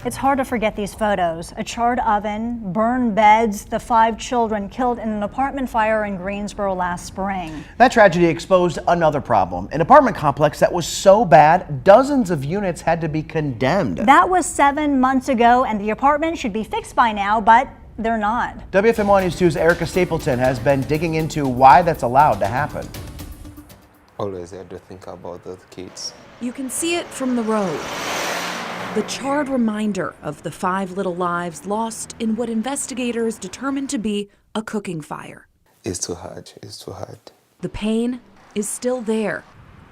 It's hard to forget these photos. A charred oven, burned beds, the 5 children killed in an apartment fire in Greensboro last spring. That tragedy exposed another problem. An apartment complex that was so bad, dozens of units had to be condemned. That was 7 months ago, and the apartment should be fixed by now, but they're not. WFMY News 2's Erica Stapleton has been digging into why that's allowed to happen. Always had to think about the kids. You can see it from the road. The charred reminder of the 5 little lives lost in what investigators determined to be a cooking fire. It's too hard. It's too hard. The pain is still there,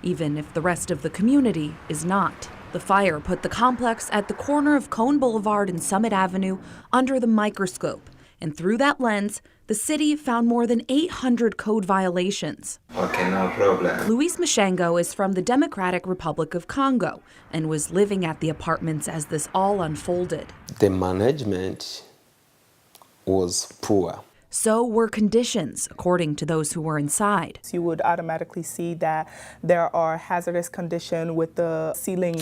even if the rest of the community is not. The fire put the complex at the corner of Cone Boulevard and Summit Avenue under the microscope, and through that lens, the city found more than 800 code violations. Okay, no problem. Luis Mashango is from the Democratic Republic of Congo and was living at the apartments as this all unfolded. The management was poor. So were conditions, according to those who were inside. You would automatically see that there are hazardous conditions with the ceiling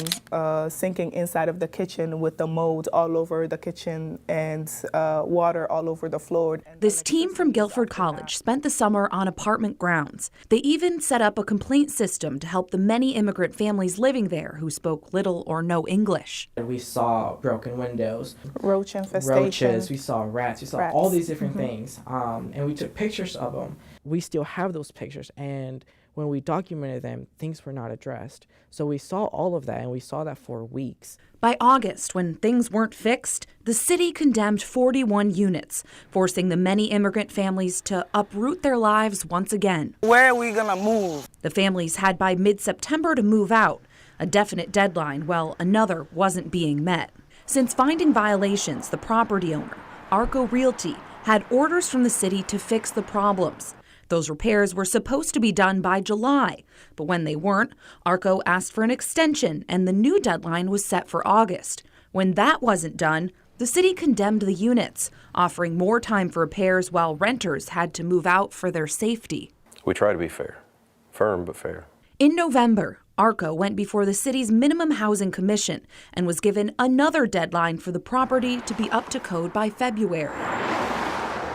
sinking inside of the kitchen, with the mold all over the kitchen and water all over the floor. This team from Guilford College spent the summer on apartment grounds. They even set up a complaint system to help the many immigrant families living there who spoke little or no English. We saw broken windows, roach infestation, roaches, we saw rats, we saw all these different things. And we took pictures of them. We still have those pictures, and when we documented them, things were not addressed. So we saw all of that, and we saw that for weeks. By August, when things weren't fixed, the city condemned 41 units, forcing the many immigrant families to uproot their lives once again. Where are we gonna move? The families had by mid-September to move out, a definite deadline, while another wasn't being met. Since finding violations, the property owner, Arco Realty, had orders from the city to fix the problems. Those repairs were supposed to be done by July, but when they weren't, Arco asked for an extension and the new deadline was set for August. When that wasn't done, the city condemned the units, offering more time for repairs while renters had to move out for their safety. We try to be fair, firm but fair. In November, Arco went before the city's Minimum Housing Commission and was given another deadline for the property to be up to code by February.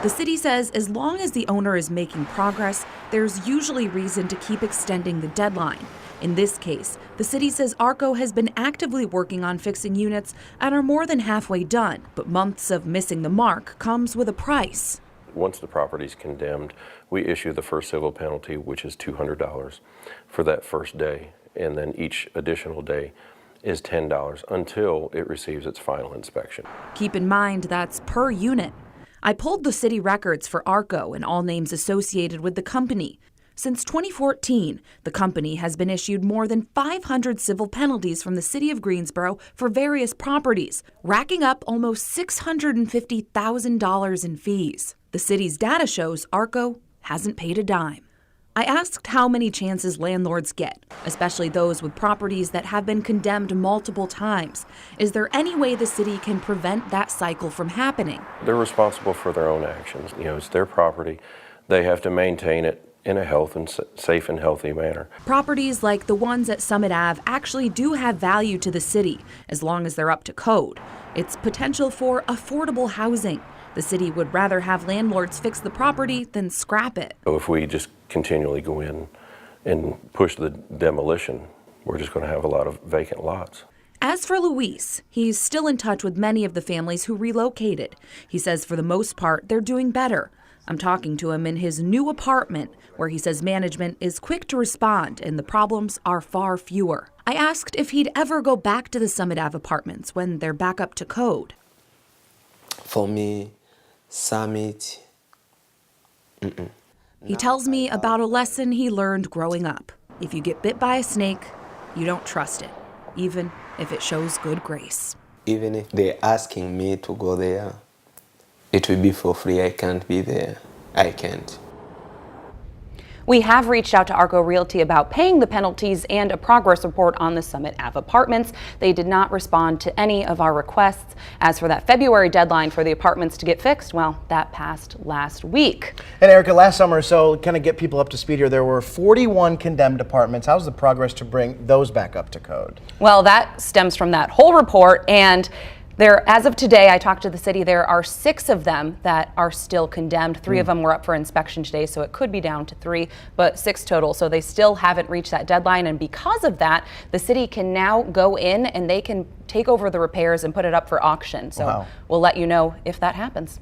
The city says as long as the owner is making progress, there's usually reason to keep extending the deadline. In this case, the city says Arco has been actively working on fixing units and are more than halfway done, but months of missing the mark comes with a price. Once the property is condemned, we issue the first civil penalty, which is $200 for that first day, and then each additional day is $10 until it receives its final inspection. Keep in mind that's per unit. I pulled the city records for Arco and all names associated with the company. Since 2014, the company has been issued more than 500 civil penalties from the city of Greensboro for various properties, racking up almost $650,000 in fees. The city's data shows Arco hasn't paid a dime. I asked how many chances landlords get, especially those with properties that have been condemned multiple times. Is there any way the city can prevent that cycle from happening? They're responsible for their own actions. It's their property. They have to maintain it in a safe and healthy manner. Properties like the ones at Summit Ave actually do have value to the city, as long as they're up to code. It's potential for affordable housing. The city would rather have landlords fix the property than scrap it. So if we just continually go in and push the demolition, we're just going to have a lot of vacant lots. As for Luis, he's still in touch with many of the families who relocated. He says for the most part, they're doing better. I'm talking to him in his new apartment, where he says management is quick to respond and the problems are far fewer. I asked if he'd ever go back to the Summit Ave apartments when they're back up to code. For me, Summit, He tells me about a lesson he learned growing up. If you get bit by a snake, you don't trust it, even if it shows good grace. Even if they're asking me to go there, it will be for free. I can't be there. I can't. We have reached out to Arco Realty about paying the penalties and a progress report on the Summit Ave apartments. They did not respond to any of our requests. As for that February deadline for the apartments to get fixed, well, that passed last week. And Erica, last summer, so kind of get people up to speed here, there were 41 condemned apartments. How's the progress to bring those back up to code? Well, that stems from that whole report, and As of today, I talked to the city, there are 6 of them that are still condemned. 3 of them were up for inspection today, so it could be down to 3, but 6 total. So they still haven't reached that deadline. And because of that, the city can now go in and they can take over the repairs and put it up for auction. So Wow. we'll let you know if that happens.